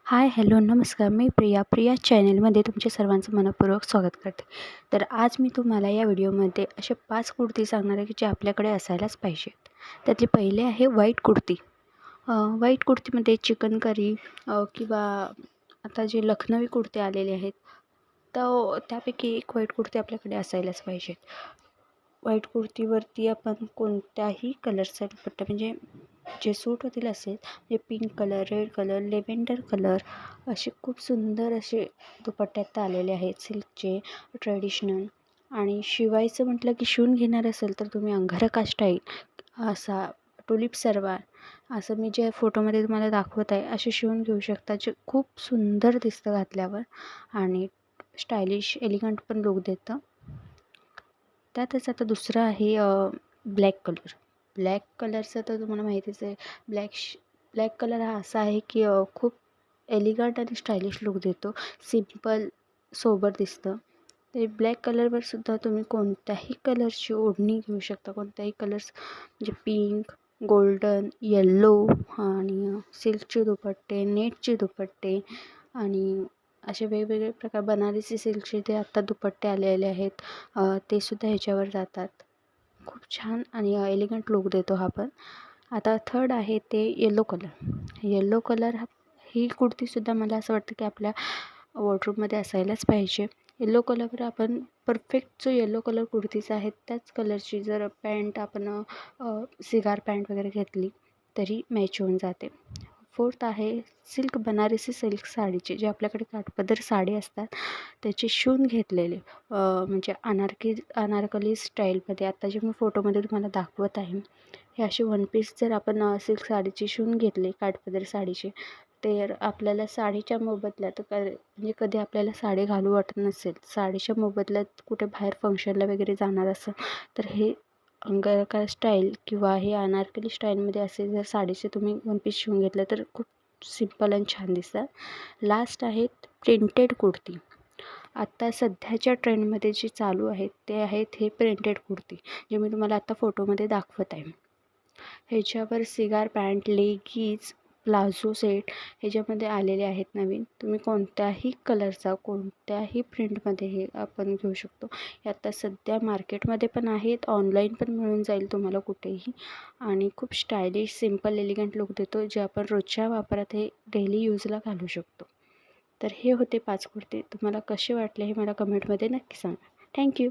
हाय, hello, नमस्कार. मी प्रिया चॅनलमध्ये तुमचे सर्वांचं मनःपूर्वक स्वागत करते. तर आज मी तुम्हाला या व्हिडिओमध्ये असे 5 कुर्ती सांगणार आहे की जे आपल्याकडे असायलाच पाहिजेत. त्यातली पहिली आहे व्हाईट कुर्ती. व्हाईट कुर्तीमध्ये चिकनकरी किंवा आता जे लखनवी कुर्ते आलेले आहेत, तर त्यापैकी एक व्हाईट कुर्ती आपल्याकडे असायलाच पाहिजेत. व्हाईट कुर्तीवरती आपण कोणत्याही कलरचा दुपट्टा म्हणजे जे सूट होतील असेल, म्हणजे pink colour, red colour, lavender colour असे खूप सुंदर असे दुपट्ट्यात आलेले आहेत सिल्कचे ट्रेडिशनल. आणि शिवायचं म्हटलं की शिवून घेणार असेल तर तुम्ही अंगारका स्टाईल असा टुलिप सलवार असं मी जे फोटोमध्ये तुम्हाला दाखवत आहे असे शिवून घेऊ शकता, जे खूप सुंदर दिसतं घातल्यावर आणि स्टायलिश एलिगंट पण लुक देतं. त्यातच आता दुसरं आहे ब्लॅक कलर. ब्लॅक कलरचं तर तुम्हाला माहितीच आहे. ब्लॅक कलर हा असा आहे की खूप एलिगंट आणि स्टायलिश लुक देतो. सिम्पल सोबर दिसतं. ते ब्लॅक कलरवर सुद्धा तुम्ही कोणत्याही कलरची ओढणी घेऊ शकता. कोणत्याही कलर्स म्हणजे पिंक, गोल्डन, येल्लो आणि सिल्कचे दुपट्टे, नेटचे दुपट्टे आणि असे वेगवेगळे प्रकार बनारसी सिल्कचे ते आत्ता दुपट्टे आलेले आहेत, ते सुद्धा ह्याच्यावर जातात. खूप छान आणि एलिगंट लुक देतो हा पण. आता थर्ड आहे ते येलो कलर. येलो कलर ही कुर्तीसुद्धा मला असं वाटतं की आपल्या वॉर्डरोबमध्ये असायलाच पाहिजे. येलो कलरवर आपण परफेक्ट जो येलो कलर कुर्तीचा आहे त्याच कलरची जर पॅन्ट आपण सिगार पॅन्ट वगैरे घेतली तरी मॅच होऊन जाते. फोर्थ आहे सिल्क, बनारसी सिल्क साडीचे जे आपल्याकडे काठपदर साडी असतात त्याचे शिवून घेतलेले म्हणजे अनारकली स्टाईलमध्ये आता जे मी फोटोमध्ये तुम्हाला दाखवत आहे, हे असे वन पीस जर आपण सिल्क साडीचे शिवून घेतले काठपदर साडीचे, तर आपल्याला साडीच्या मोबदल्यात म्हणजे कधी आपल्याला साडी घालू वाटत नसेल, साडीच्या मोबदल्यात कुठे बाहेर फंक्शनला वगैरे जाणार असेल तर हे अंगारका स्टाईल किंवा हे अनारकली स्टाईलमध्ये असे जर साडीचे तुम्ही वन पीस शिवून घेतलं तर खूप सिम्पल आणि छान दिसतात. लास्ट आहेत प्रिंटेड कुर्ती. आत्ता सध्याच्या ट्रेंडमध्ये जे चालू आहेत ते आहेत हे प्रिंटेड कुर्ती, जे मी तुम्हाला आत्ता फोटोमध्ये दाखवत आहे. ह्याच्यावर cigar pant, leggings, palazzo set ह्याच्यामध्ये आलेले आहेत नवीन. तुम्ही कोणत्याही कलरचा, कोणत्याही प्रिंटमध्ये हे आपण घेऊ शकतो. हे आत्ता सध्या मार्केटमध्ये पण आहेत, ऑनलाईन पण मिळून जाईल तुम्हाला कुठेही. आणि खूप स्टायलिश, सिम्पल, एलिगंट लुक देतो, जे आपण रोजच्या वापरात हे डेली यूजला घालू शकतो. तर हे होते 5 कुर्ते. तुम्हाला कसे वाटले हे मला कमेंटमध्ये नक्की सांगा. थँक्यू.